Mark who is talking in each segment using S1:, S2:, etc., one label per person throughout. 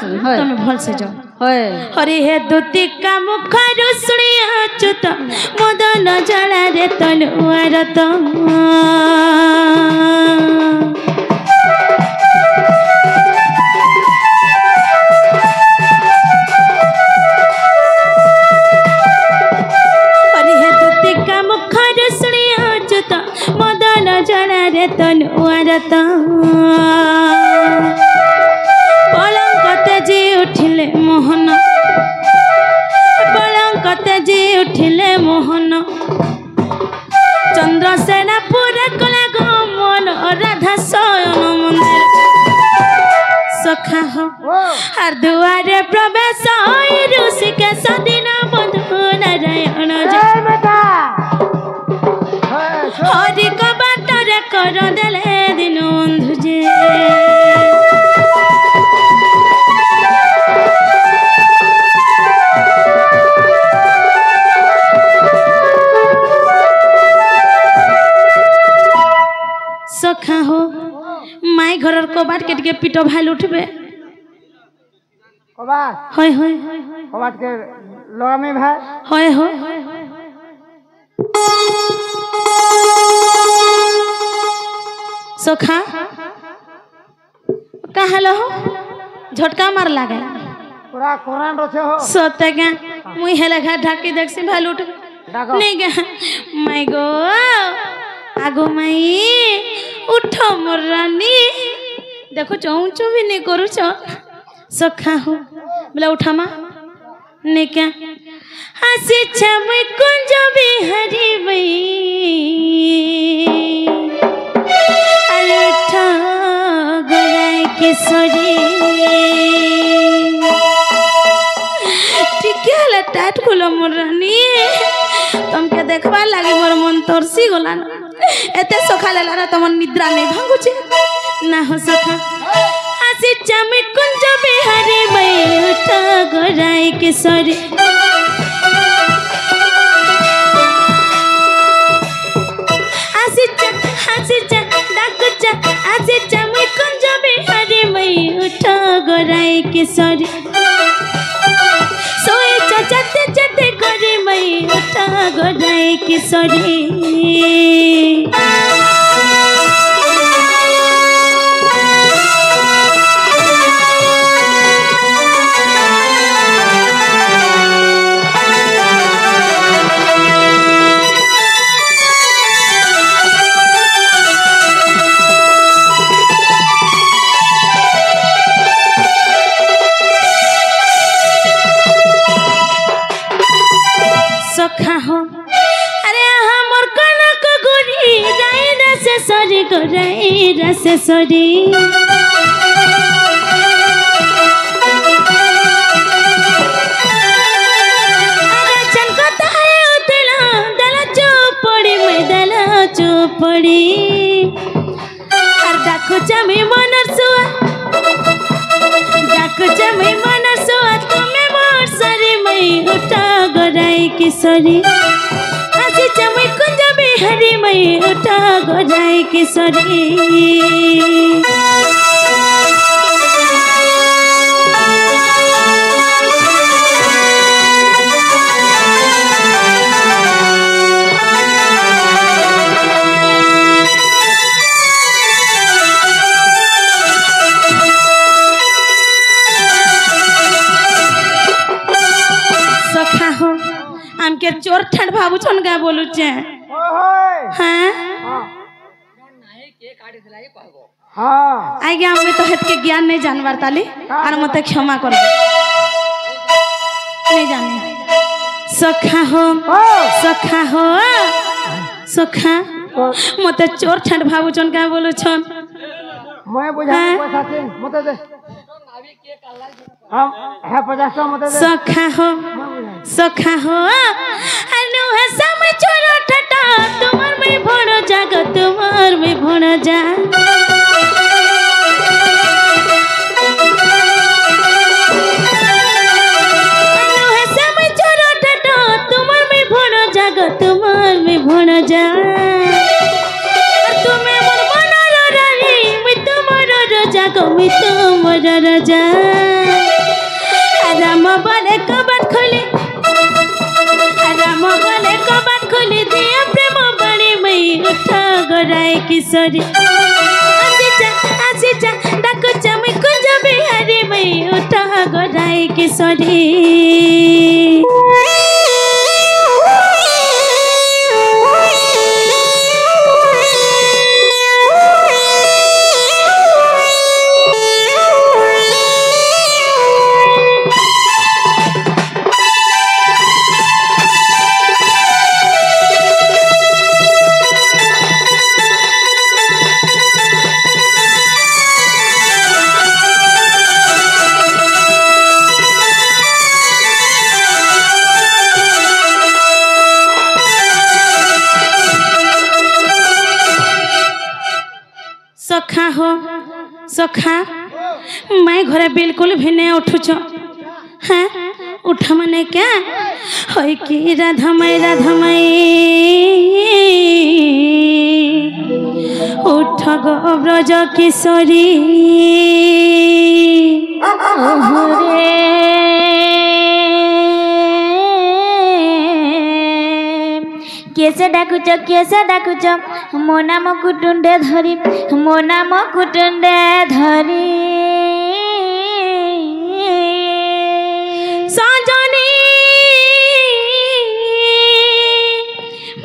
S1: तुम भल से जाओ हरे हे दुति का मुखर सुनिया अच्युत मदन जला रे तनुआर तो तनुआर तो पलंक तेजी उठिले मोहन पलंक तेजी उठिले मोहन चंद्रसेना पूरे कले गमन राधा शयन मंदिर सखा हो हर दुआरे प्रवेश ऋषिकेश दिन बंधु नारायण हरि को बाटरे कर देले दिन बंधु जे सखा हो माई घर कबाट के टिके पीट भाई उठबे
S2: कबाट
S1: होय होय
S2: कबाट के लगामे भाई
S1: होय होय सखा कहाँ लो झटका मार लागे
S2: पूरा कोरान रचे हो
S1: सोते क्या मुई हेले घाट ढाकी देखसी भाई उठ नहीं क्या माई गो आगो माई उठो मोर रानी देखो चौचू भी नहीं करू सखा हो बोला उठा माँ नहीं क्या हसी छमुई कुंज बिहारी बई उठा गराय किशोरी ठीक है टाट खुलो मोर रानी तुमके देखबा लगी मोर मन तरसी गला ना एते सखा लेला ना तुम निद्रा नहीं भांगुचे ना हो सखा हसी चमी कुंज बिहारी बई उठा गराय किशोरी हसी चमी कुंज बिहारी बई उठा गराय किशोरी सोए चचते चते करी मई उठा गराय किशोरी सखा हो अरे हमर कनक गुड़ी राई रसे सरी गराई रसे सरी अरे चनकता है उतला दला चोपड़ी में दला चोपड़ी हर डाको चमी मनर सुआ डाको चमी मनर सुआ तुम्हें मोर सरी मई उठा गराय किशोरी हसी चमी कुंज बिहारी मई उठा गराय किशोरी सखा हो हमके चोर ठंड भाबू छन का बोलू छे हां हां आई गया हमें तो हट के ज्ञान नहीं जानवर ताली और मते क्षमा कर नहीं जाने सखा हो सखा मते चोर ठंड भाबू छन का बोलू छन
S2: मैं बुझा पैसा छे मते दे हम है 50 मते दे
S1: सखा हो अनु है समय छोड़ो ठटा तुम्हार में भोड़ जाग तुम्हार में भोड़ जा अनु है समय छोड़ो ठटा तुम्हार में भोड़ जाग तुम्हार में भोड़ जा तुम्हें मोर मनोर रानी मैं तुम्हार राजा को मैं तुम्हार राजा कबाट खोले राम गले कबाट खोले दिया प्रेम बड़ी मई उठा गराए किशोरी आसिचा डाकुचा मैं कुंज बिहारी मई उठा गराए किशोरी सखा हो सखा मैं घरे बिल्कुल भी नहीं उठुच हाँ उठ मने क्या हो कि राधा माई उठ गो ब्रज किशोरी कैसे डाकुच मो नाम कुटुंडे धरी मो नाम कुटुंडे धरी सजनी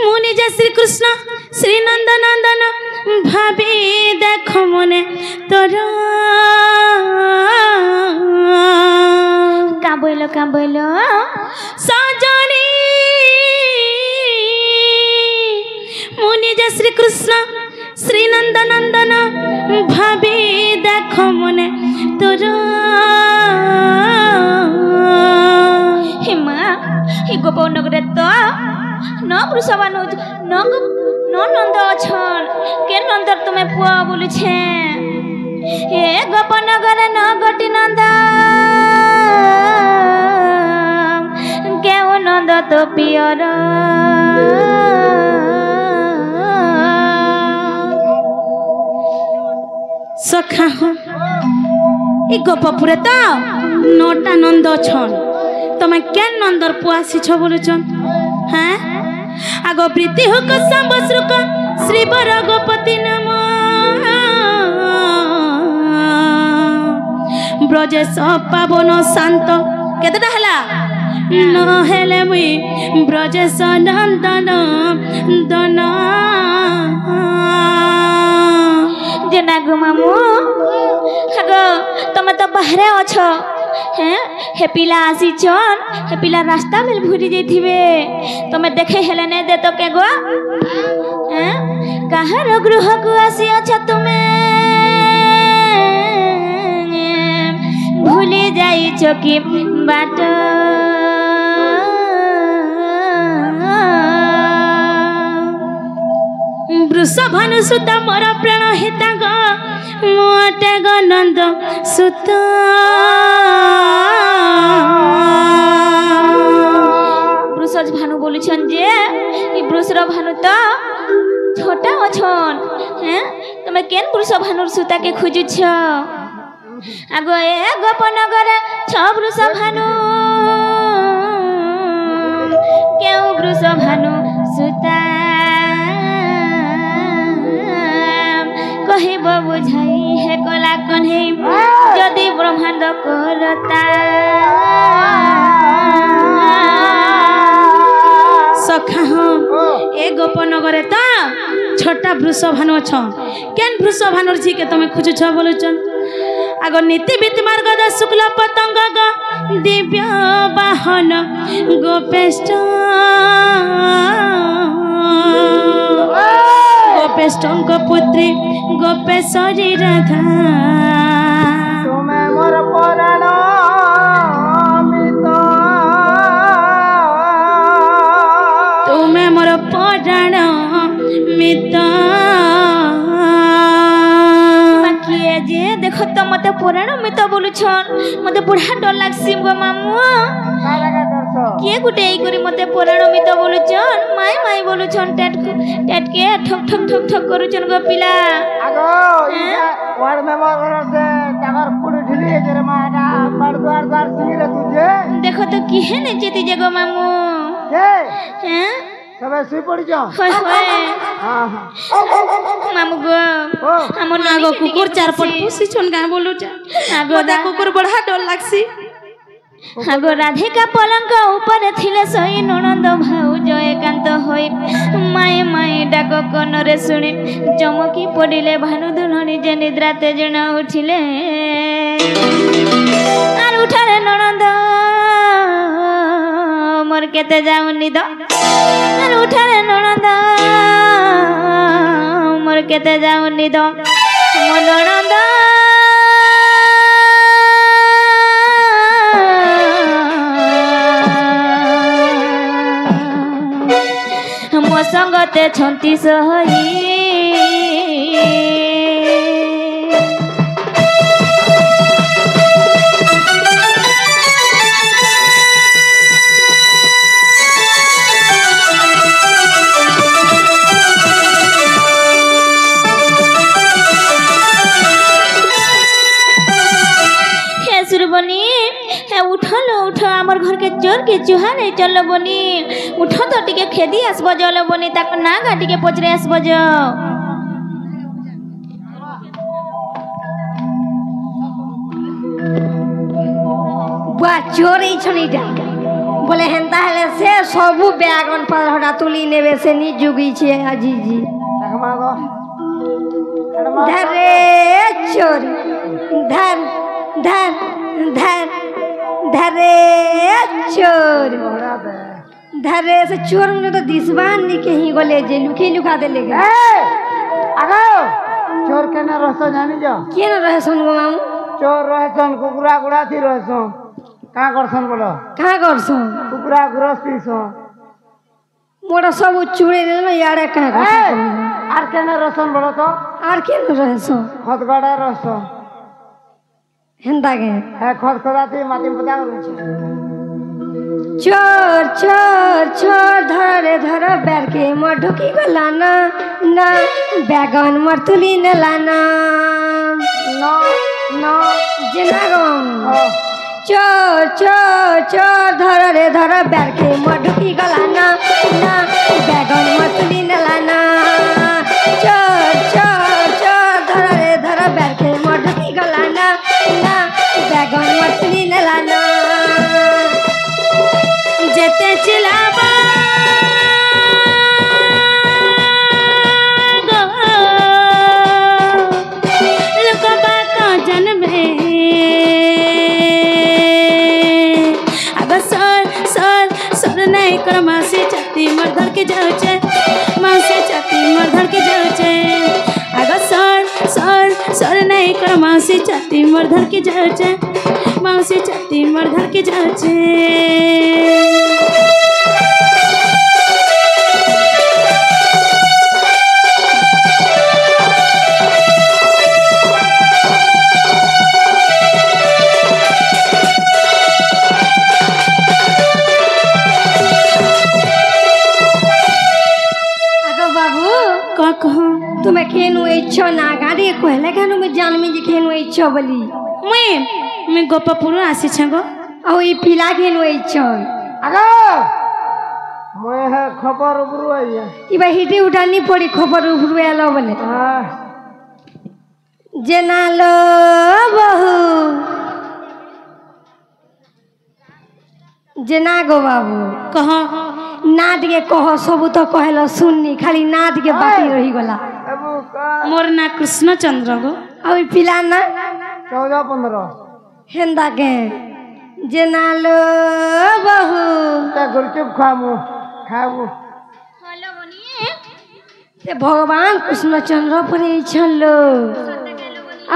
S1: मुनि जय श्री कृष्ण श्री नंद नंदन भाभी देखो मने तोर का बोलो सजनी मुनि जय श्री कृष्ण श्री नंद नंदन भाभी देखो मने तोर हिमा हि गोपाल नगर तो न पुरुषवान न नंद अछन के नंदर तुम्हें पुआ बोली छे हे गोपाल नगर न गोटी नंद के नंद तो पियर सखा हो ई गोपपुरे तो नोटा नंद छन तमे के नंदर पुआसी छ बोलुचन हैं आगो प्रीति हो को संबसरुक श्री बर गोपति नाम ब्रजेश पावन शांत केतटा हला न हेले मुई ब्रजेश नंदन दन जेना गो मामू हागो तमे तो बाहरे अछ हैं हे पिला आसी चन हे पिला रास्ता में भूरी जाइथिबे तमे देखे हेले ने दे तो के गो हैं कहार गृह को आसी अछ तुमे भूली जाई चकी बाट वृषभानु सुत मोर प्राण हिता ग मोटे ग नंद सुत वृषभ भानु बोलुछन जे ई वृषभ भानु तो छोटा अछन हैं तमे केन वृषभ भानुर सुता के खोजुछ आगो ए गोपनगर छ वृषभ भानु केउ वृषभ भानु सुता कहिब बुझाई हे कला कन्हे जदि ब्रह्मांड करता सखा ए गोपनगर तो छोटा वृषभानु छ केन वृषभानुर जी के तमे खोजुछ बोलुचन आगो नीति बीति मार्ग द शुक्ल पतंग ग दिव्य वाहन गोपेष्ट गोपेष्टंक पुत्री गोपेश्वरी राधा
S2: तुम्हें मोर पुराण
S1: तुम्हें मोर पुराण मित किए जे देखो तो मते पुराण मित बोलुछन मते बुढ़ा डर लागसी गो मामू किए गुटे ई करी मते पुराण मित बोलुछन माई माई बोलुछन टेट के ठक ठक ठक ठक करूछन गो पिला
S2: आगो वार्ड मेंबर से टावर पुड़ी ढिली जे रे माडा बार द्वार द्वार सिंगरे तुझे
S1: देखो तो किहे ने चेती जगो मामू
S2: के
S1: हैं
S2: सबे सुई पड़ी जा
S1: होय होय
S2: हां हां
S1: मामू गो
S2: ओ
S1: हमर नागो कुकुर चारपट पुसी छोन गा बोलु जा आगो दा कुकुर बड़ा डर लागसी आगो राधिका पलंक ऊपर थिले सोई ननंद भाउज एकांत होई माए माए डाक कनरे सुनी चमकी पड़िले भानु दुलहनी जे निद्रा तेजना उठिले आर उठाले ननंद मोर केते जाऊ निद आर उठाले ननंद मोर केते जाऊ निद मो ननंद मो संगते छंती सही बनी उठलो उठ आमर घर के चोर के चूहा नहीं चलो बनी उठ तो टिके खेदी आसब जल बनी ताक ना गा टिके पचरे आसब ज
S3: बुआ चोर ई छनी डाका बोले हेंता हेले से सबु बैगन पर हटा तुली नेबे से नी जुगी छे अजी जी
S2: मागो
S3: धरे चोर धर धर धर धरे चोर धरे से चोर मुने तो दिसबान नी कहीं गोले जे लुकी लुका दे लेगा
S2: ए आगो चोर केना रहसो जानि जा
S3: के न रहे सन गो मामू
S2: चोर रहसन कुकुरा गुड़ा थी रहसो का करसन बोलो
S3: कहां करसो
S2: कुकुरा गुरस्ती सो
S3: मोरा सब चूड़े दे ना यारे कहां
S2: ए
S3: करसो
S2: आर केना रहसन बोलो तो
S3: आर के न रहे सो
S2: खतगड़ा रहसो
S3: हेंदा के
S2: है खतखदाती माटी पता करू
S3: चोर चोर चोर धरे धर बैर के मोर ढुकी गला ना ना बैगन मोर तुली न लाना
S2: नो नो
S3: जिनागम
S2: ओ
S3: चोर चोर चोर धरे धर बैर के मोर ढुकी गला ना ना बैगन मोर तुली न लाना चोर चोर चोर धरे धर बैर के मोर ढुकी गला ना ना बैगन मोर तुली न लाना
S1: जेते चिलाबा गो लुकबा का जनबे आगो सर सर सर नहीं कर मासी छाती मर्धर के जाऊचे मासी छाती मर्धर के जाऊचे आगो सर सर सर नहीं कर मासी छाती मर्धर के जाऊचे मासी छाती मर्धर के जाऊचे
S3: तुम्हें खेनु इच्छो ना गाड़ी कहले खेनु में जानमी जे खेनु इच्छो बोली
S1: मैं गोपापुर आसी छगो
S3: औ ई पिला खेनु इच्छो
S2: आगो मैं है खबर उबरू आई है
S3: ई बा हिटी उठानी पड़ी खबर उबरू आलो बोले
S2: हां
S3: जेना लो बहु जेना गो बाबू
S1: कह
S3: नाद के कह सब तो कहलो सुननी खाली नाद के बाकी रही गला
S2: अबू का
S1: मोर ना कृष्ण चंद्र गो
S3: औ ई पिला ना
S2: 14-15
S3: हेंदा के जेना लो बहु
S2: ता गुलचुप खामु खाबू
S1: हेलो बनिए
S3: से भगवान कृष्णचंद्र पर छलो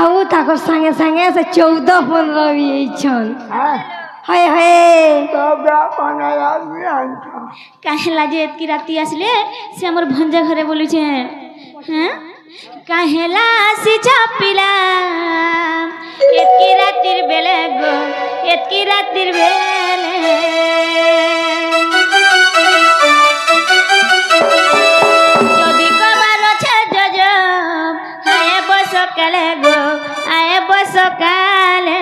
S3: आउ ताको संगे संगे से 14-15 भी छन
S2: हां
S3: हाय हाय
S2: सब बनाया मियांका
S1: काहे लाजे एतकी राती आसले से हमर भंजा घरे बोलु छे हैं काहेला आसी छापिला एतकी रातिर बेले गो एतकी रातिर बेले जदी कबार छे जज आए बस काले गो आए बस काले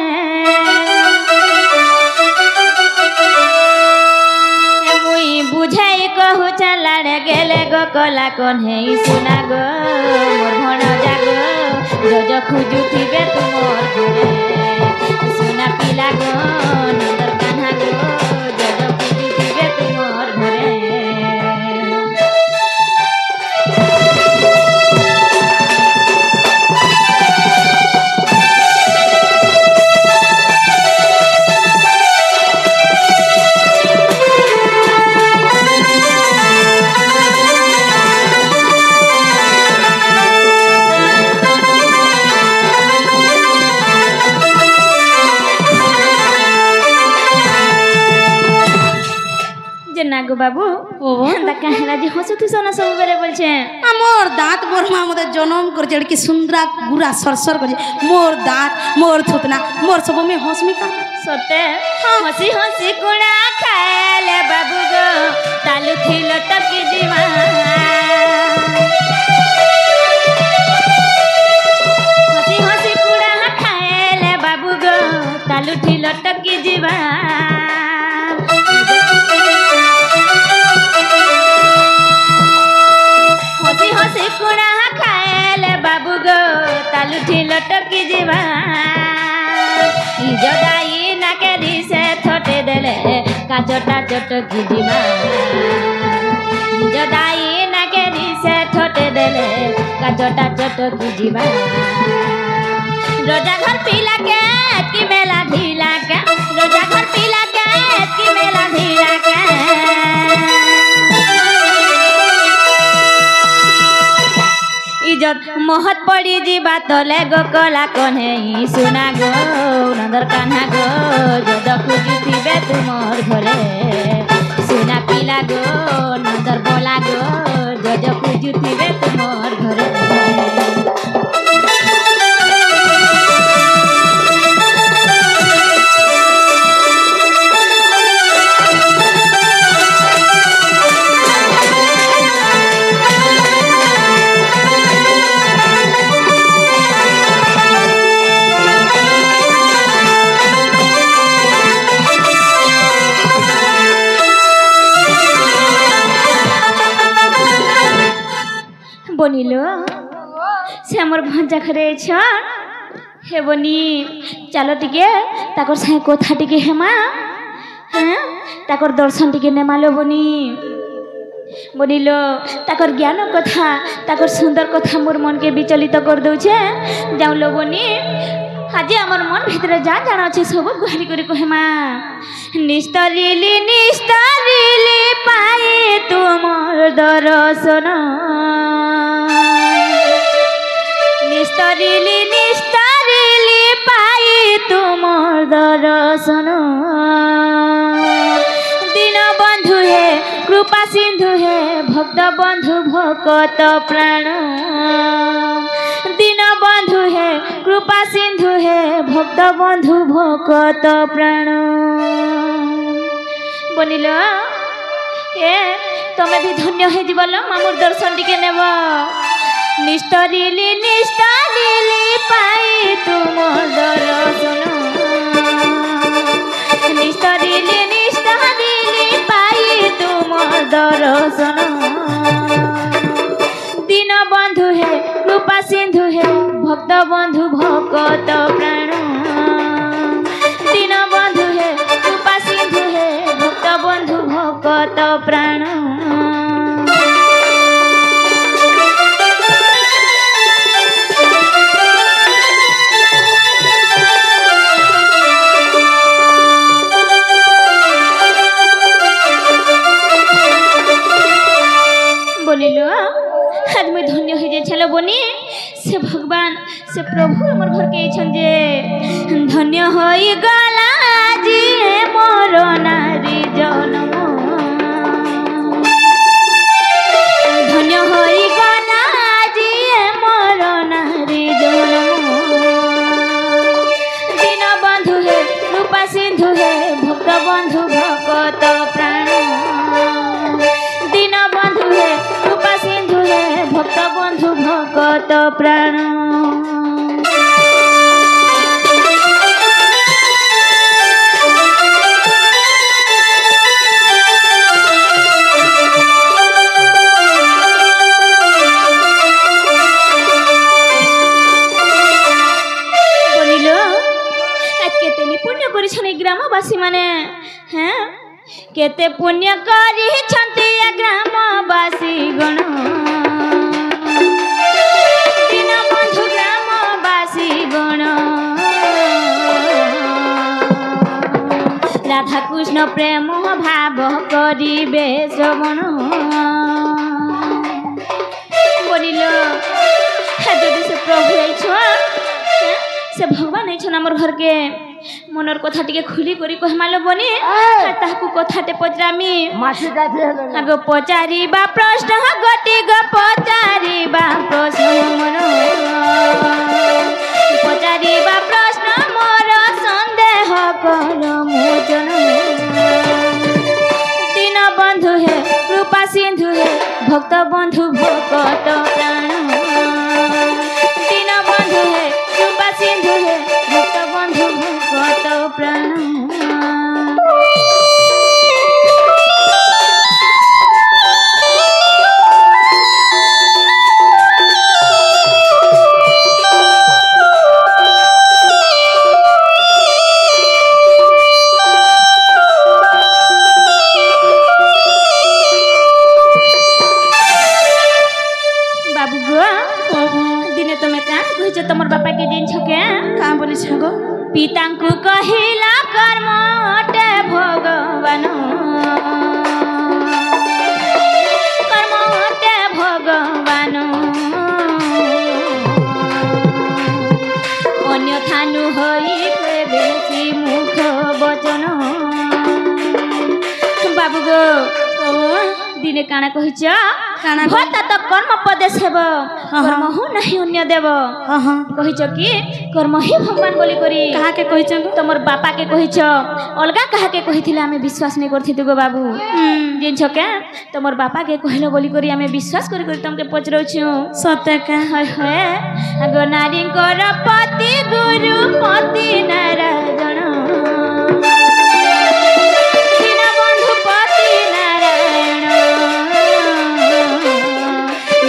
S1: कला कन्हे सुना गो मोर भण जागो जज खोजुथिबे तुमर घरे सुना पिला गो नंदर कान्हा गो जज खोजुथिबे तुमर घरे नागो बाबू कहेला जे हसुथु सोना सब बेले बोलछे
S3: मोर दांत मोर माँ मते जन्म कर जड़ की सुंदरा गुरा सरसर कर मोर दांत मोर थुतना मोर सब में हंसमी का
S1: सते हंसी हंसी कुड़ा खाले बाबू गो तालु थिल टकी जीवा हंसी हंसी कुड़ा खाले बाबू गो तालु थिल टकी जीवा हंसी हंसी कुड़ा खाएले बाबू गो तालु ठिल टकी जीवा इजदाई नाके दिसे थटे देले काचटा चटकी जीवा इजदाई नाके दिसे थटे देले काचटा चटकी जीवा रोजा घर पीला के की मेला ढीला के रोजा घर पीला के की मेला ढीला के इज्जत महत पड़ी जीवा तले गो कला कन्हे सुना गो नंदर कान्हा गो जद खोजुथिबे तुमर घरे सुना पिला गो नंदर बोला गो जद खोजुथिबे तुमर घरे बनिलो से हमर भंजा घरे छ हे बनी चलो टिके ताकर साई कथा टिके हेमा हैं ताकर दर्शन टिके नेमालो बनी बनिलो ताकर ज्ञान कथा ताकर सुंदर कथा मोर मन के विचलित कर दउछे जाउलो बनी आज हमर मन भितरे जा जान अछि सब गुहारी करी कहेमा निस्तरिली पाए तुमर दर्शन निस्तरिली पाई तुमर दर्शन दीन बंधु हे कृपा सिंधु हे भक्त बंधु भकत प्राण दीन बंधु हे कृपा सिंधु हे भक्त बंधु भकत प्राण बनिल ए तमे भी धन्य हे जीवल मामुर दर्शन टिके नेब निस्तरिली पाई तुमर दर्शन निस्तरिली पाई तुमर दर्शन दीन बंधु है कृपा सिंधु है भक्त बंधु भकत प्राण दीन बंधु है कृपा सिंधु है भक्त बंधु भकत प्राण बोलिलो आज मैं धन्य हो जाए बनी से भगवान से प्रभु हमर घर के छन जे धन्य होई गला जी मोर नारी जन्म धन्य होई गला जी मोर नारी जन्म दीन बंधु है रूपा सिंधु है भक्त बंधु भकत प्राण दीन बंधु है रूपा सिंधु है भक्त बंधु भकत प्राण छने ग्रामवासी माने हैं केते पुण्य करी छंती ग्रामवासी गण दीनबंधु ग्रामवासी गण राधा कृष्ण प्रेम भाव करिबे श्रवण बोलिल যদি से प्रभु से भगवान हमर घर के मनर कथा टिके खुली करी कहमालो बनी ताकू कथाटे पचरामी
S2: माछी गाथी हेले
S1: आग पचारिबा प्रश्न गति ग पचारिबा प्रश्न मन पचारिबा प्रश्न मोर संदेह कर मोचन दीनबंधु हे कृपा सिंधु हे भक्त बंधु भक्त प्राण दीनबंधु हे कृपा सिंधु हे भक्त बंधु भक्त प्राण तमर बापा के दिन छके का बोले छगो पितांकु कहिला कर्म अटे भगवान कर्म अटे भगवान अन्यथा नु होई बेसी मुख वचन बाबू गो दिने काना कहिछ काना भता तो कर्म पदेश हेब कर्म हु नहीं अन्य देव कहिछ कि कर्म ही भगवान बोली करी कहा के कहिछ तमर बापा के कहिछ अलगा कहा के कहिथिले हमें विश्वास नहीं करथि गो बाबू जिन छके तमर बापा के कहलो बोली करी हमें विश्वास करी करी तुमके पचरो छु सत्य का है अगो नारी कर पति गुरु पति नारायण दीनबंधु पति नारायण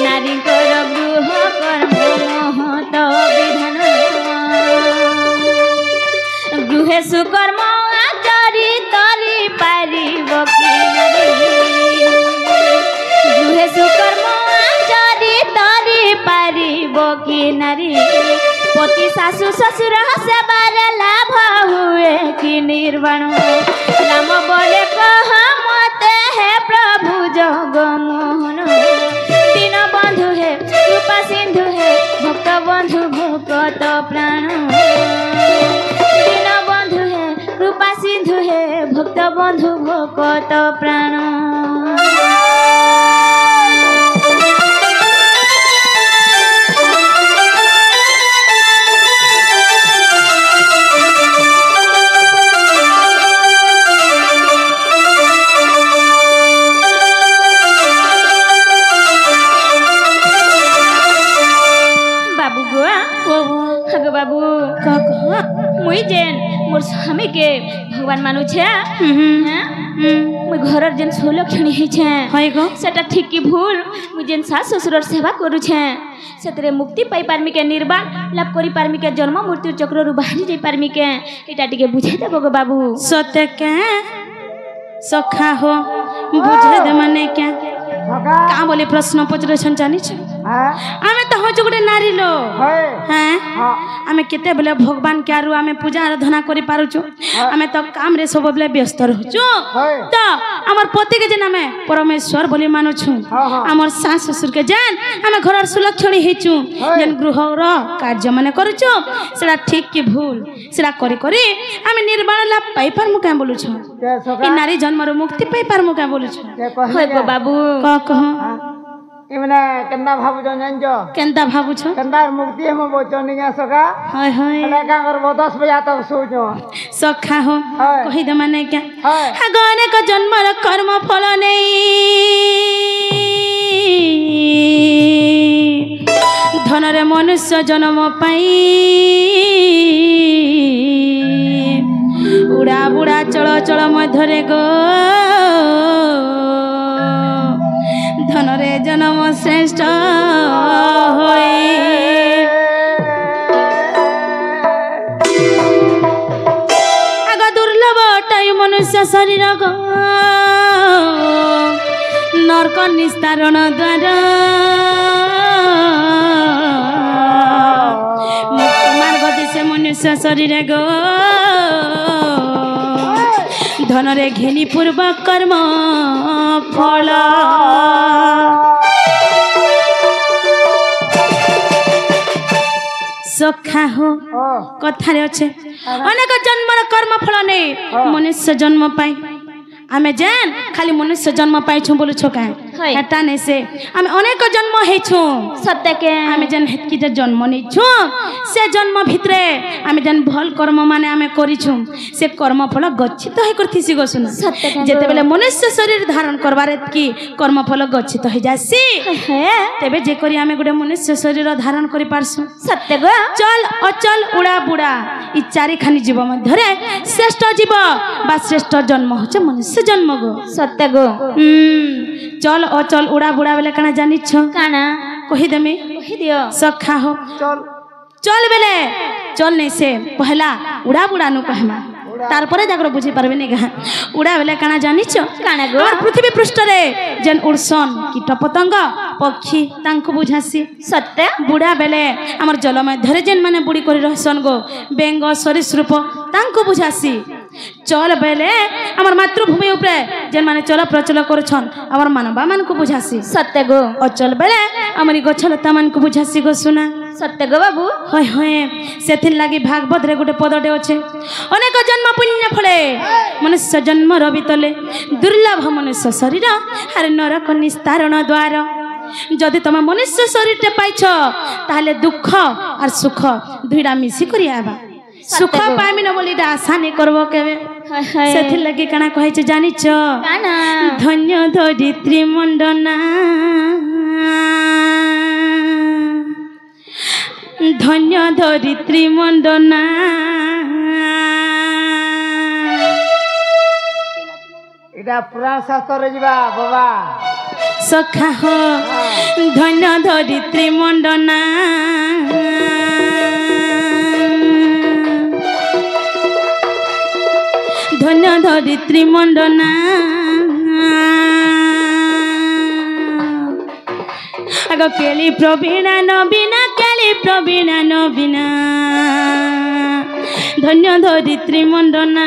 S1: नारी कर गृह कर्म महत विधान गृहे सुकर्म आचरी तरी पारिब कि नारी गृहे सुकर्म आचरी तरी पारिब कि नारी पति सासु ससुर सेवारे लाभ हुए कि निर्वाण राम बोले कह मते हे प्रभु जगमोहन दीनबंधु हे कृपा सिंधु हे भक्त बंधु भक्त प्राण दीनबंधु हे कृपा सिंधु हे भक्त बंधु भक्त प्राण बाबू मुई जेन मोर स्वामी के भगवान मानु छे मुई घरर जेन सोलक्षणी हे छे होय गो सेटा ठीक की भूल मुई जेन सास ससुरर सेवा करू छे सेतरे मुक्ति पाई पारमी के निर्वाण लाभ करी पारमी के जन्म मृत्यु चक्र रु बाहरी जाई पारमी के एटा टिके बुझाई देबो गो बाबू सत्य के सखा हो बुझे दे माने क्या का बोले प्रश्न पचरछन जानि छ आमे तो हो जुगडे नारी लो हैं आमे केते बेले भगवान के आरु आमे पूजा आराधना करि पारु छु आमे तो काम रे सब बेले व्यस्त रहु छु तो हमर पति के जेन आमे परमेश्वर बोली मानु छु हमर सास ससुर के जेन आमे घरर सुलक्षणी हे छु जेन गृह रो कार्य माने करू छु सेला ठीक की भूल सेला करी करी आमे निर्वाण लाभ पाई पार मु का बोलु छु ई नारी जन्म रो मुक्ति पाई पार मु का बोलु छु होय गो बाबू कह
S2: इमने केंदा भाबु जंजो
S1: केंदा भाबु छ
S2: केंदा मुक्ति हम बोचो निया सका
S1: हाय हाय
S2: अले का करबो 10 बजे तक सोचो
S1: सखा हो कहि दे माने क्या गने का जन्म र कर्म फल नहीं धन रे मनुष्य जन्म पाई उड़ा बुड़ा चल चल मधरे गो धन रे जन्म श्रेष्ठ होई आग मनुष्य शरीर गो नरक निस्तारण द्वार मुक्ति मार्ग दिशे मनुष्य शरीर गो धन रे घेनी पूर्व कर्म फल सखा हो कथारे अच्छे अनेक जन्मर कर्म फल नहीं मनुष्य जन्म पाई आमे जेन खाली मनुष्य जन्म पाइछु बोलु छो काहे हेटा नै से आमे अनेक जन्म हेछु सत्य के आमे जेन हेतकी जे जन्म नै छु से जन्म भितरे आमे जेन भल कर्म माने आमे करिछु से कर्म फल गच्छित हे करथिसी गसुन सत्य के जेते बेले मनुष्य शरीर धारण करबारे की कर्म फल गच्छित हे जासी तेबे जे करी आमे गुडे मनुष्य शरीर धारण करि पारसु सत्य गो चल अचल उड़ा बुड़ा इ चारि खानी जीव मध्यरे श्रेष्ठ जीव बा श्रेष्ठ जन्म होचे मनुष्य जन्म गो सत्य गो चल अचल उड़ा बुड़ा बेले काना जानि छ काना कहि देमे कहि दियो सखा हो
S2: चल
S1: चल बेले चल नै से पहला उड़ा बुड़ा नु कहमा तारपरे जाकर बुझी पारबे नै गा उड़ा बेले काना जानि छ काना गो और पृथ्वी पृष्ठ रे जेन उड़सन कीट पतंग पक्षी तांको बुझासी सत्य बुड़ा बेले हमर जल मध्यरे जेन माने बुड़ी करि रहसन गो बेंग सरीसृप तांको बुझासी चल बेले हमर मातृभूमि ऊपर जेन माने चल प्रचल करछन हमर मानवा मान को बुझासी सत्य गो अचल बेले हमरी गछलता मान को बुझासी गो सुना सत्य गो बाबू होय होय सेथिन लागि भागवत रे गुटे पदटे अछि अनेक जन्म पुण्य फले मनुष्य जन्म रबितले दुर्लभ मनुष्य शरीर हर नरक निस्तारण द्वार जदि तुम मनुष्य शरीर टे पाइछ ताले दुख और सुख दुईटा मिसी करि आबा सुख पाइमी न बोली आशा नहीं करबो केबे सेथिर लगे काना कहै छ जानि छ काना धन्य धरित्री मंडना धन्य धरित्री मंडना
S2: इटा पुराण शास्त्र रे जिबा बाबा
S1: सखा हो धन्य धरित्री मंडना धन्य धरित्री मंडना आगो केली प्रवीणा नवीना केली प्रवीणा नवीना धन्य धरित्री मंडना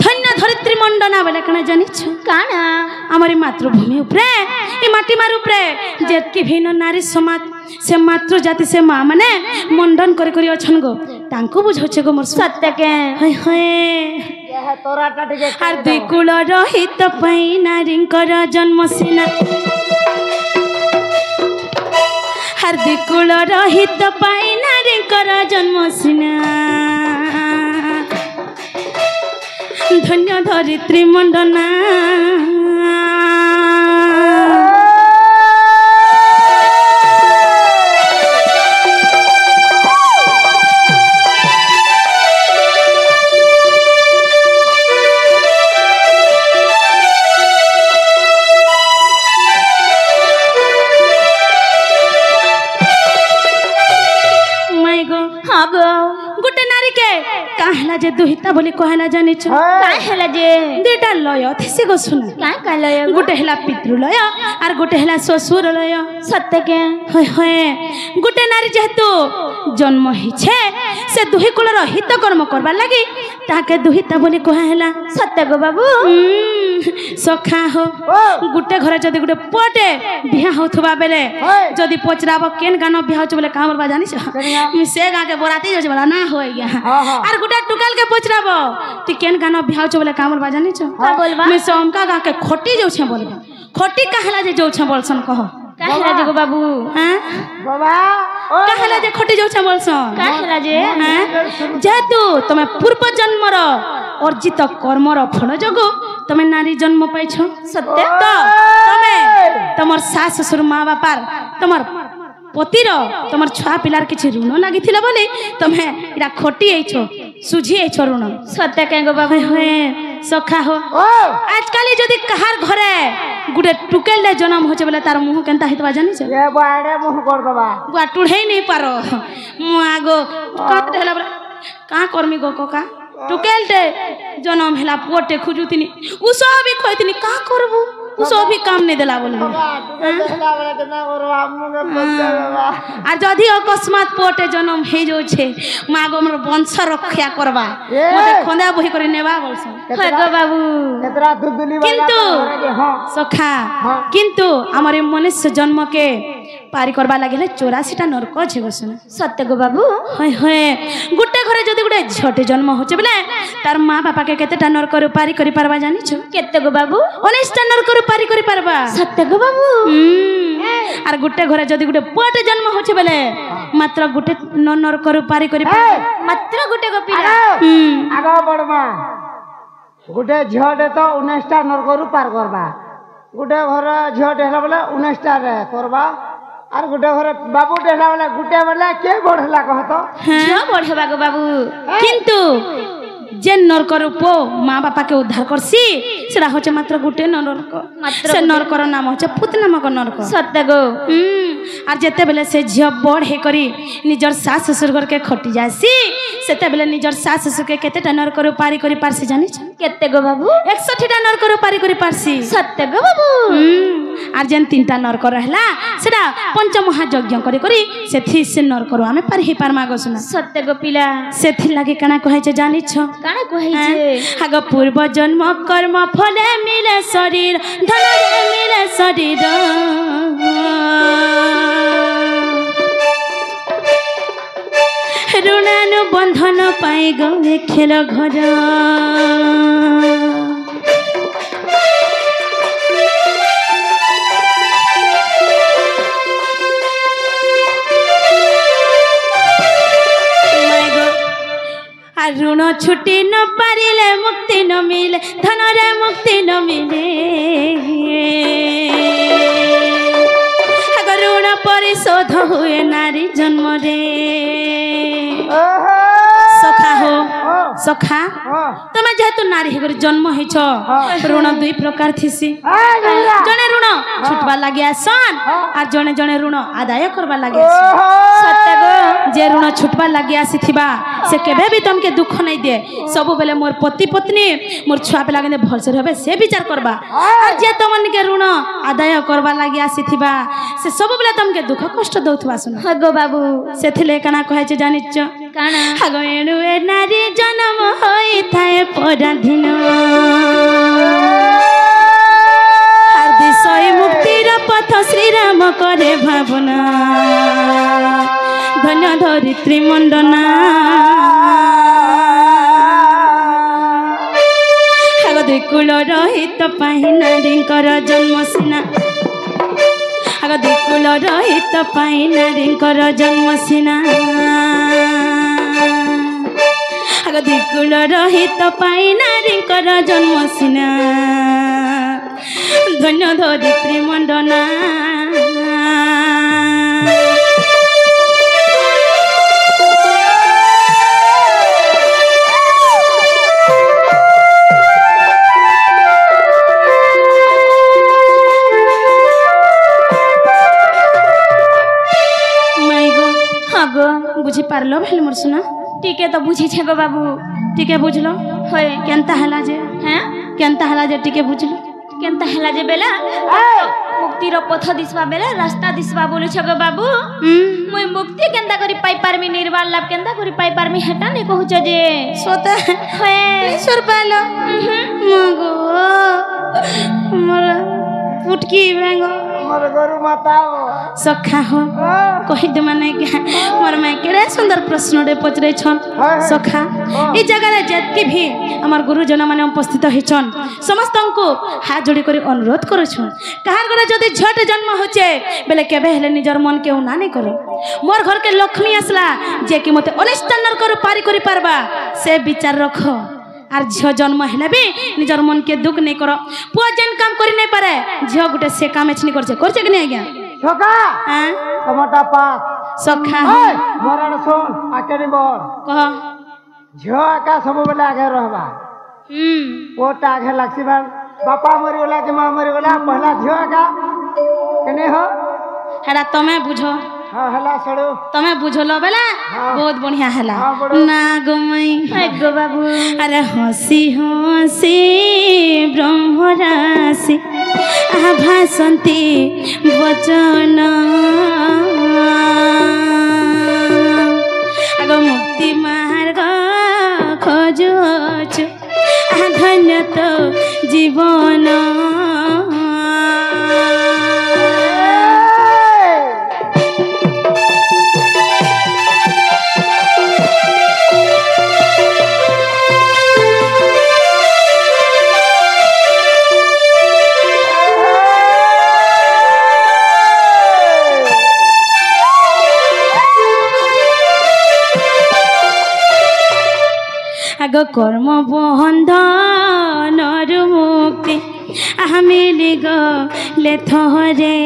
S1: धन्य धरित्री मंडना बेले कना जानि छ काना हमारी मातृभूमि ऊपरे ए माटी मार ऊपरे जेतकी भिन्न नारी समाज से मातृ जाति से मां माने मंडन करि करि अछन गो तांको बुझौछे गो मोर सत्य के हाय हाय
S2: यह तोराटा टिके
S1: आर दुई कुल रहित पई नारींकर जन्म सिना हर दुई कुल रहित पई नारींकर जन्म सिना धन्य धरित्री मंडना गोटे नारी के काहला जे दुहिता बोली कहला जानि छ काहला जे दुटा लय थिसे गो सुन का लय गोटे हला पितृलय आर गोटे हला ससुर लय सत्य के होय होय गोटे नारी जेहेतु जन्म हिछे से दुहि कुल रहित कर्म करबा लागि ताके दुहिता बोली कहला सत्य गो बाबू सखा हो गोटे घर जदि गोटे पटे बिहा होथबा बेले जदि पचराब केन गानो बिहा होछ बोले कामर बा जानि छ से गा के बराती जो बोला ना होय गया आर गोटे टुकल के पचराब ती केन गानो बिहा होछ बोले कामर बा जानि छ का बोलबा मैं सोमका गा के खोटी जो छ बोलबा खोटी कहला जे जो छ बोलसन कह कहला जे गो बाबू हां
S2: बाबा
S1: कहला जे खोटी जो छ बोलसन कहला जे हां जेतु तमे पूर्व जन्मर अर्जित कर्मर फल जगो तमे नारी जन्म पाइछ सत्य तो तमे তোমার শাশ শ্বশুর মা বাপার তোমার পতির তোমার ছুয়া পিলার কিছু ঋণ লাগিଥିଲା বলে তুমি এটা খটি আইছ সুঝি আইছ ঋণ
S3: সত্যি কেন গো বাবু
S1: হয়ে সখা হো
S2: ও
S1: আজকালি যদি কাহার ঘরে গুটে টুকেলটা জন্ম হচ্ছে বলে তার মুহ কেনতা হইতবা জানিছ
S2: এ বাড়ে মুহ কর দেবা
S1: বুয়া টুড়াই নেই পারো মু আগো কাটে হেলা বলে কা করমি গো ককা টুকেলটে জন্ম হেলা পুଅଟେ খুঁজুতিনি উস भी খইতিনি কা করবু উস भी काम नहीं देला बोले আর যদি অকস্মাৎ পুଅଟେ জন্ম হই যাচ্ছে মা গো মোর বংশ রক্ষা করবা মতে খন্দা বহি করে নেবা বলছ
S3: হ্যাঁ গো বাবু
S2: কেতরা দুদুলি
S1: কিন্তু সখা কিন্তু আমার এই মনুষ্য জন্মকে পারি করবা লাগিলে 84টা নরক আছে গো শোনা
S3: সত্যি গো বাবু
S1: হয় হয় গোটে ঘরে যদি গোটে ঝটে জন্ম হচ্ছে বলে তার মা বাপাকে কেতেটা নরকରୁ পারি করি পারবা জানিছ
S3: কেতে গো বাবু
S1: 19টা নরকରୁ পারি করি পারবা
S3: সত্যি গো বাবু
S1: আর গোটে ঘরে যদি গোটে পুଅଟେ জন্ম হচ্ছে বলে মাত্র গোটে নরকରୁ পারি করি
S3: মাত্র গোটে গো পিলা
S2: আগ বড়মা গোটে ঝিଅଟେ ତ 19ଟା ନରକରୁ ପାର କରବା গোটে ঘর ঝিଅଟେ ହେଲା ବେଲେ 19ଟା ରେ করবা আর গোটে ঘরে বাবুଟେ ହେଲା ବେଲେ গোটে বেলে কে বড় ହେଲା কহ তো
S3: ঝিও বড় গো বাবু
S1: কিন্তু যে নরকর পো মা বাপাকে উদ্ধার করছি সেটা হচ্ছে মাত্র গোটে নরক সে নরকর নাম হচ্ছে পুত নামক নরক
S3: সত্যি গো
S1: আর যেতে বেলে সে ঝিও বড় হে করি নিজর শাশ শ্বশুর ঘরকে খটি যাসি সেতে বেলে নিজর শাশ শ্বশুরকে কেতেটা নরকর পারি করি পারছি জানিছ
S3: কেতে গো বাবু
S1: 61টা নরকর পারি করি পারছি
S3: সত্যি গো বাবু
S1: আর যেন 3টা নরক রহলা সেটা পঞ্চমহাযজ্ঞ করি করি সেথি সে নরকর আমি পারি হে পারমা গো শোনা
S3: সত্যি গো পিলা
S1: সেথি লাগি কানা কহাইছে জানিছ
S3: কানা কহিছে
S1: আগ পূর্ব জন্ম কর্ম ফলে মিলে শরীর ধনরে মিলে শরীর ঋণানুবন্ধন পাই গে খেল ঘর আর ঋণ ছুটি ন পারিলে মুক্তি ন মিলে ধনরে মুক্তি ন মিলে ঋণ পরিশোধ হুয়ে নারী জন্মরে সখা হো সখা তুমি যেহেতু নারী হেগরে জন্ম হইছ ঋণ 2 প্রকার থিসি জনে ঋণ ছুটবার লাগি আসন আর জনে জনে ঋণ আদায় করবার লাগি আসন সত্য গো যে ঋণ ছুটবার লাগি আসিথিবা সে কেবে भी तुमके दुख नहीं दे सबु बेले मोर पति पत्नी मोर छुआ पिला के भलसे रहबे से विचार करबा और जे तुमन के ऋण आदाय करबा लागि आसीथिबा से सबु बेले तुमके दुख कष्ट दउथबा सुन
S3: हगो बाबू
S1: सेथिले कना कहै छै जानिच
S3: काना
S1: हागो एनु ए नारी जन्म होई थाए पराधीन हर दिशय मुक्तिर पथ श्री राम करे भावना धन्य धरित्री मंडना कुल रहित पाहि नारींकर जन्म सीना आग दिकुल रहित पाहि नारींकर जन्म सीना आग दिकुल रहित पाहि नारींकर जन्म सीना धन्य धरित्री मंडना बुझी पारलो भले मोर सुना
S3: टीके तो बुझी छे गो बाबू
S1: टीके बुझलो
S3: होय
S1: केनता हला जे
S3: हैं
S1: केनता हला जे टीके बुझलो
S3: केनता हला जे बेला मुक्ति रो पथ दिसबा बेला रास्ता दिसबा बोलु छे गो बाबू मुई मुक्ति केनता करी पाई पारमी निर्वाण लाभ केनता करी पाई पारमी हेटा ने कहू छ जे
S1: सोता
S3: होय
S1: सुर पालो मगो मोर उठकी बेंगो
S2: मोर गरु माता
S1: सखा हो कहि दे माने मोर माय केड़े सुंदर प्रश्न रे पचरे छन सखा ई जगह रे जत्के भी हमर गुरुजन माने उपस्थित हिचन समस्त को हाथ जोड़ी करी अनुरोध करू छु कहार घरे जदी झट जन्म होचे बेले केबे हेले निजर मन के उना नै करो मोर घर के लक्ष्मी असला जे कि मते 19 नर कर पारी करी पारबा से विचार रखो आर झियो जन्म हेले भी निजर मन के दुख नहीं करो पुआ जेन काम करि नहीं पारे झियो गुटे से काम एछनी करछे कि नहीं आज्ञा
S2: सखा
S1: हां
S2: टमाटा पास
S1: सखा
S2: मरण सुन आके बोल
S1: कह
S2: झियो का सब बेला आगे रहबा पोटा आगे लागसी बाल बापा मरी गला कि मां मरी गला पहला झियो का कने हो
S1: हेरा तमे बुझो
S2: हां हला सड़ो
S1: तमे बुझलो बेला बहुत बढ़िया हला ना गमई गो बाबू अरे हसी हसी ब्रह्मराशि भासंती वचन आग मुक्ति मार्ग खोजुछु धन्य तो जीवन आग कर्म बंधन मुक्ति मिली गले थरे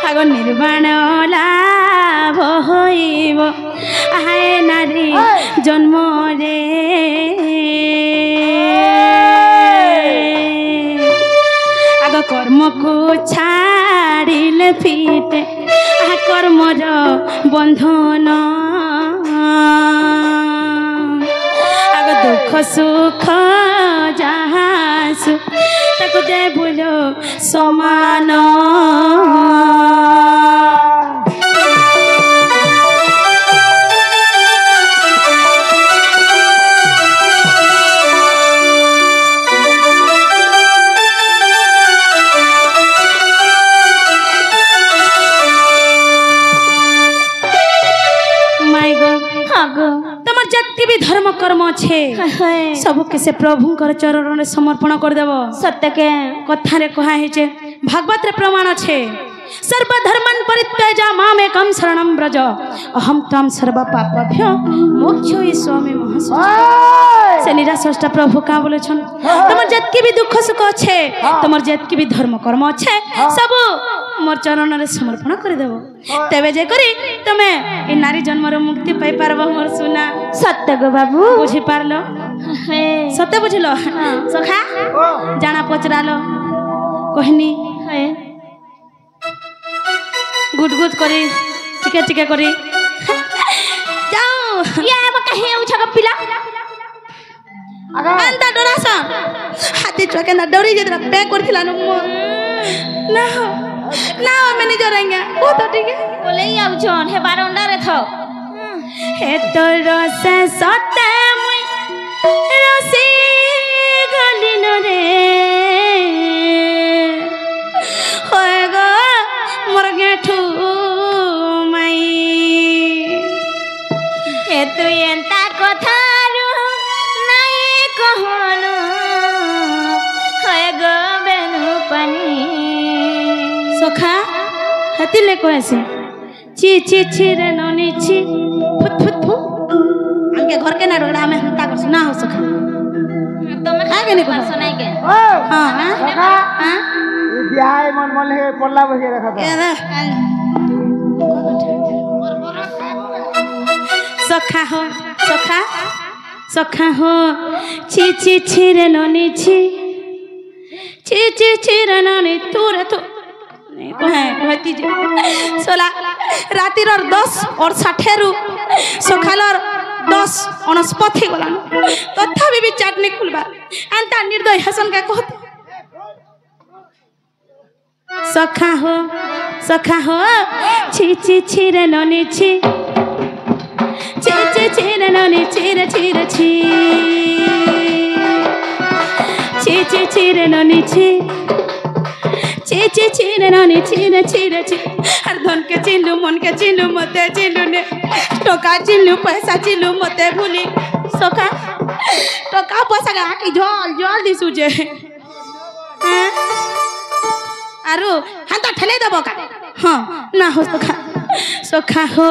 S1: आग निर्वाण लाभ होइब आए नारी जन्म रे आग कर्म को छाड़िले फिटे कर्मर बंधन आग दुख सुख जहासु ताको दे बोलो समान भी धर्म कर्म छे सब के से प्रभु कर चरण रे समर्पण कर देबो सत्य के कथा रे कहा है छे भागवत रे प्रमाण छे सर्व धर्मन परित्यजा माम एकम शरणम ब्रज अहम त्वं सर्व पापभ्यो मोक्षये स्वामी महासुच से निराश्रष्टा प्रभु का बोले छन तमर जत के भी दुख सुख छे तमर जत के भी धर्म कर्म छे सब मोर चरण रे समर्पण कर देबो तबे जे करी तमे ए नारी जन्म रे मुक्ति पाई पारबो मोर सुना सत्य गो बाबू बुझी पारलो सत्य बुझलो सखा जाना पचरालो कहनी गुड गुड करी टिके टिके करी जाओ या अब कहे उछा पिला अंता डरासा हाथी चके ना डरी जे पे करथिला ना ना मैंने जरेंगे वो तो ठीक है बोले ही आउ जोन हे बारंडा रे थो हे तो रस सते मुई रसी गली न रे होए गो मोर गेठू माई हे तू एंता कथा रु नहीं कहनो होए गो बेनु पानी सखा हाथी ले कहसे ची ची ची रे ननी ची फुट फुट फु आगे घर के ना रोड़ा में हंता कर ना हो सखा तुम आगे नहीं कर सुनाई के हां
S2: सखा हां बियाह मन मन है पल्ला बजे रखा था
S1: सखा हो सखा सखा हो ची ची ची रे ननी ची ची ची ची रे ननी तू रे तू कहती सोला रातिर 10 और 60 रु सखालर 10 अनस्पति गलान तथापि भी चाटनी खुलबा अंता निर्दय हसन का कहत सखा हो छी छी छी रे ननी छी छी छी छी रे ननी छी रे छी रे छी छी छी छी रे ननी छी ची ची ची नानी ची हर धन के चिल्लू मन के चिल्लू मते चिल्लू ने टोका चिल्लू पैसा चिल्लू मते भूली सखा टोका पैसा का की जल जल दिसु जे आरो हां तो ठेले देबो का हां ना हो सखा सखा हो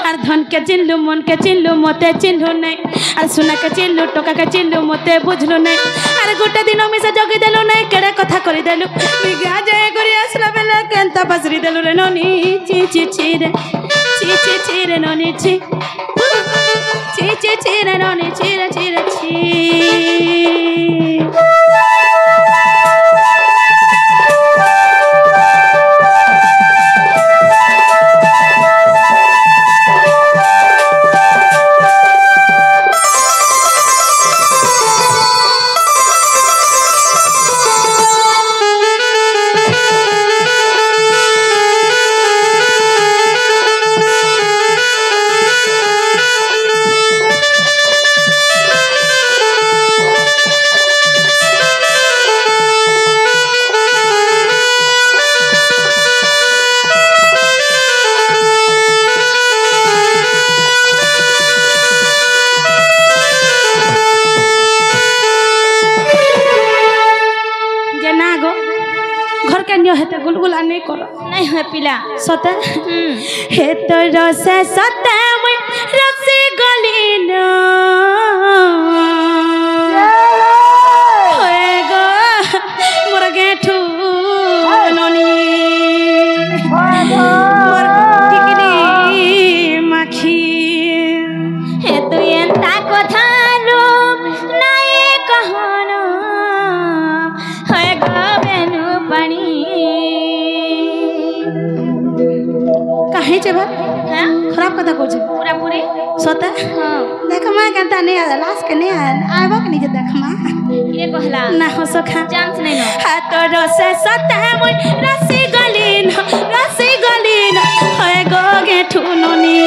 S1: और धन के चिन्हलु मन के चिन्हलु मते चिन्हलु नहीं और सुना के चिन्हलु टका के चिन्हलु मते बुझलु नहीं और गोटे दिन मिसा जगी देलु नहीं केड़े कथा करि देलु बिगा जाय करी आसला बेला केंता बसरी देलु रे ननी ची ची ची रे ननी ची रे ननी ची रे हेते गुलगुला नहीं करो नहीं है पिला सते हे तो रस सते मैं रसी गलीन होए गो मोर गेठू ननी मोर टिकरी माखी हे तो एंता कथा लो नाए कहनो होए गो बेनु पानी काहे जे बा हां खराब कथा कहू पूरा पूरी सता हां देख मां केनता नहीं आ लास्ट के नहीं आबो के नहीं देख मां ये कहला ना हो सखा चांस नहीं नो हाथ रस सता मोय रसी गलीन होय गो गेठू ननी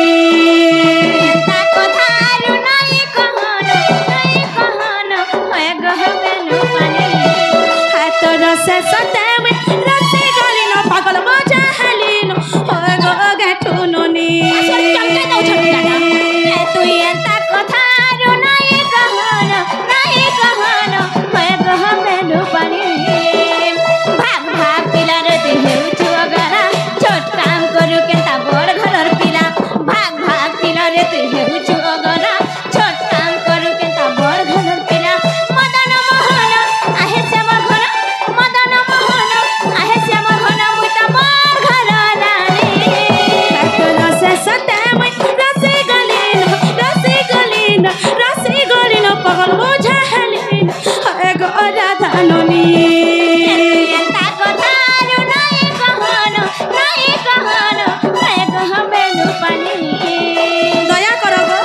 S1: ता कथा रु नहीं कहनो होय गो बेनु पानी हाथ रस सता मोय रसी गलीन पागल मजा हलीन होय गो गेठू ननी चमके दो छटका ए तू एंता कथा रु नहीं कहनो होय गो बेनु पानी भाग भाग पिला रे देहु छुगरा छोट काम करू केता बड़ घरर पिला भाग भाग पिला रे देहु छुगरा छोट काम करू केता बड़ घरर पिला मदन मोहन आहे श्याम घन मदन मोहन आहे श्याम घन मुता मोर घर नानी तोरा से सते मैं रसी गलीन पगल बोझा हलीन हे गो राधा ननी एंता कथा रु नहीं कहनो हे गो बेनु पानी दया करो गो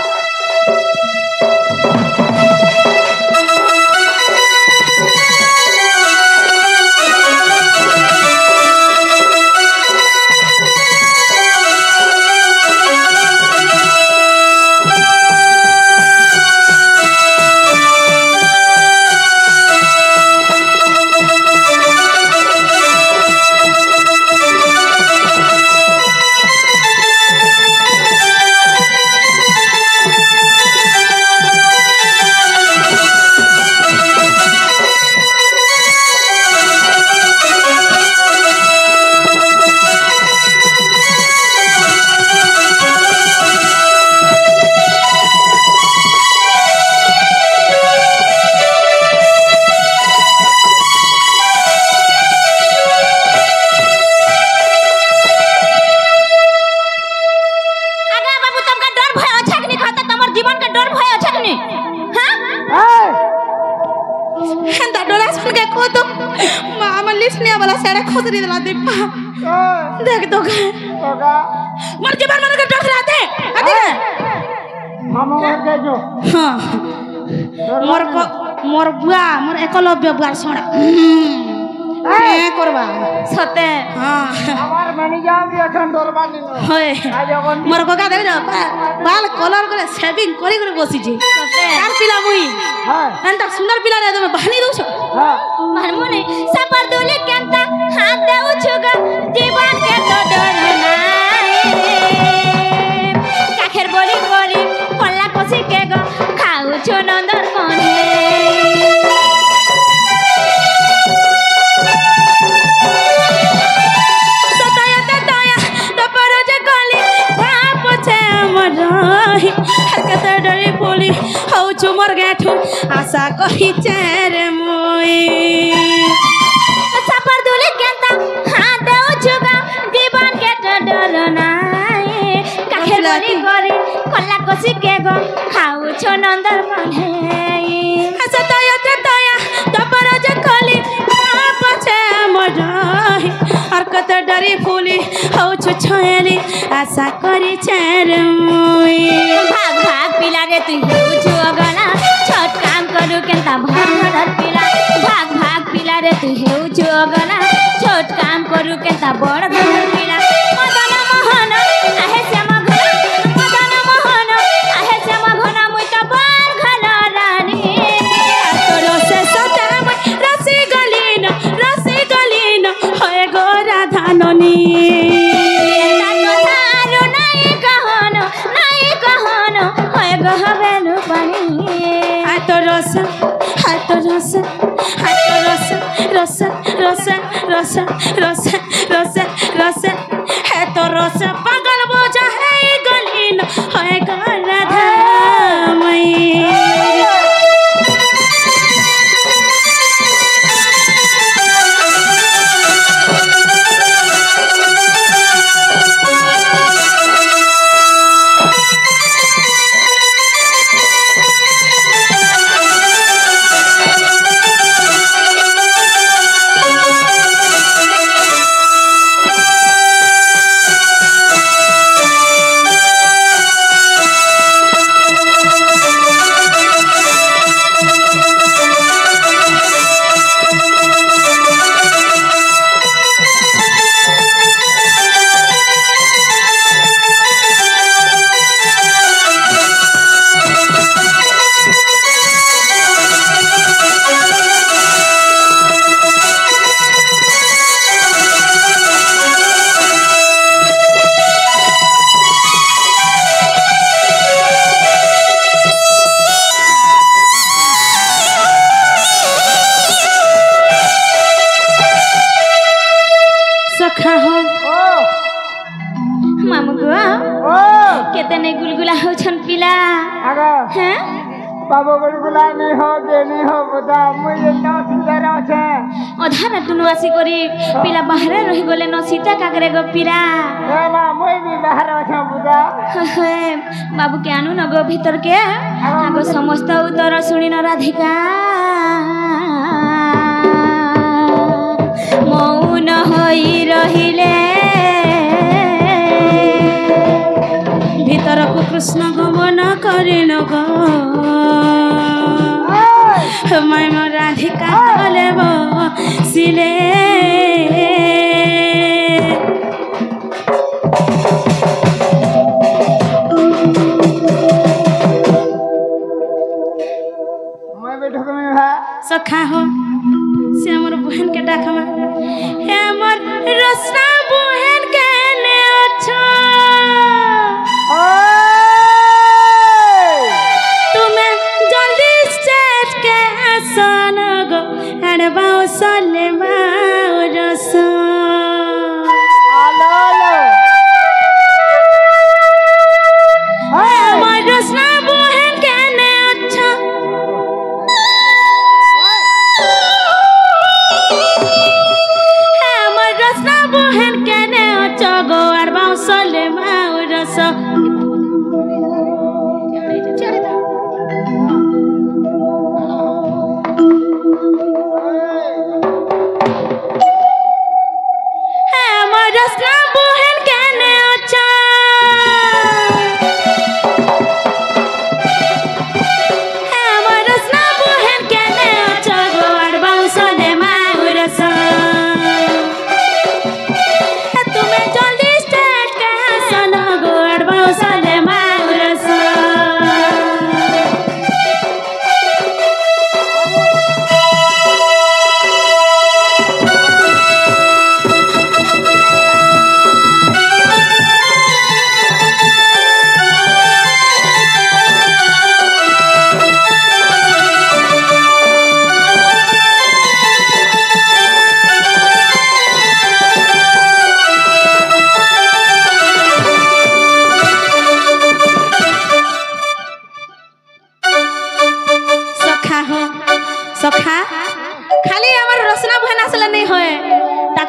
S1: देख तो मर के बार के डॉक्टर आते
S2: मामा मर गए जो
S1: हां मोर बुआ मोर एकलव्य बुआ सोना ए करबा सते हां
S2: हमार मानी जाओ भी अखन दरबार नो
S1: होय मोर कोका देख जा बाल कलर करे शेविंग करी बसी छी सते काल पिला मुई हां एंता सुंदर पिला रे तुम बहानी दउ छ हां मार मने सपर दोले केंता हाथ देउ छुगा जीवन के तो डर नाई काखेर बोली बोली पल्ला कोसी के गो खाउ छु नंदर कोने सताया तताया तो परज कली চুমর গেঠু আশা করিছে রে মুই সাপর দুলে কেতা হাত দেও চুগা জীবন কেট ডর নাই কাহে গলি গরি কলা কষি কে গো খাউছ নন্দর মনে আশা তয়া তপর যে কলি পছে মরাই আর কত ডরি ফুলি হউছ ছয়েলি আশা করিছে রে মুই ভাগ ভাগ পিলা রে তুই হউছ গলা ছোট কাম করু কেনতা ভাগর পিলা ভাগ ভাগ পিলা রে তুই হউছ গলা ছোট কাম করু কেনতা বড় ঘর পিলা মদন মোহন আহে শ্যাম ঘন মদন মোহন আহে শ্যাম ঘন মুই তো বড় ঘন রানী তোর সে সতে মুই রসি গলিন হয়ে গো রাধা ননী পাগল বোঝা হয়ে গলিন হয়ে গো রাধা केतने गुलगुला होछन पिला
S2: आगा
S1: हैं
S2: बाबू गुलगुला नहीं हो गे नहीं हो बता मुझे तो सुंदर আছে
S1: অধারা টুনুয়াসি করি পিলা বাহারে রহি গলে ন সীতা কাকরে গো পিরা
S2: না মই বি বাহারে আছে বুদা
S1: বাবু কে আনু নগো ভিতর কে আগো সমস্ত উত্তর শুনি ন রাধিকা মৌন হই রহিলে ভিতরকু কৃষ্ণ গমন করিল গো মাইম রাধিকা বলে বসিলে सखा हो से हमर बहन के डाकमा हे हमर रसना बहन के ने अच्छा तुम्हें जल्दी स्टेज के आसन गो अड़बाओ सले बाओ रसो हमर रसना बहन के ने अच्छा हमर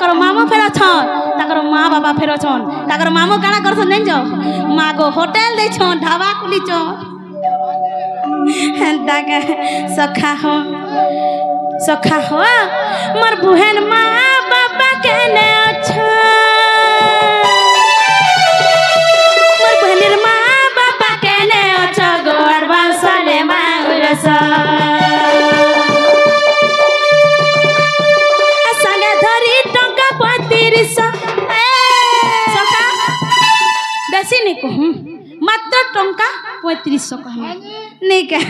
S1: ताकर मामू फेर अछन ताकर माँ बाबा फेर अछन ताकर मामू काना करछन नहीं जाओ माँ गो होटल दे छन ढाबा खुली छन ताके सखा हो मोर बहन माँ बाबा केने अछन मोर बहनेर माँ बाबा केने अछ गोर बासले माउरस संगे धरी टंका 35 सखा बेसी नहीं कहूँ मात्र टंका 3500 कहूँ नहीं कह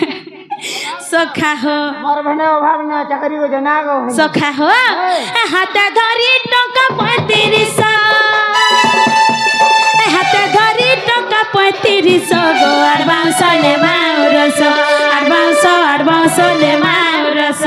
S1: सखा हो
S2: मोर भने अभाव न चाकरी को जना गो
S1: सखा हो हाथ धरी टंका 3500 हाथ धरी टंका 3500 गो एडवांस ले माउरस एडवांस ले माउरस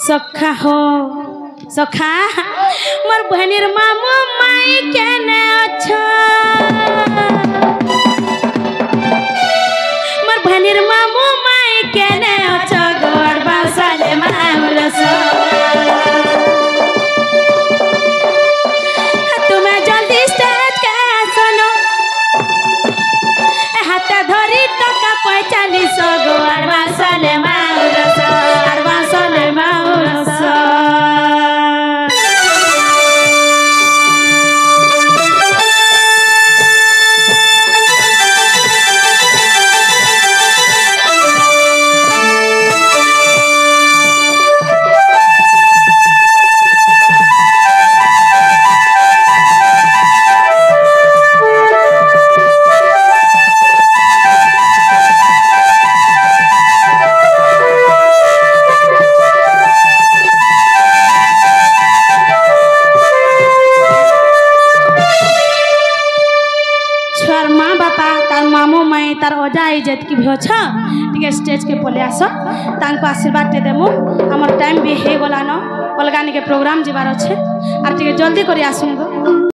S1: सखा हो सखा मोर बहनेर मामू माई केने अछ मोर बहनेर मामू माई केने अछ गोर बासले माउरस तुम्हें जल्दी स्टेज के सुनो हाथ धरी टका 45 गोर बासले माउरस बासले माउरस तार अजा इज्जत की भी अच्छा ठीक है स्टेज के पले आस तांको आशीर्वाद दे देमु हमर टाइम भी हे गलानो अलगानी के प्रोग्राम जीवार अच्छे आर ठीक जल्दी करी आसुन गो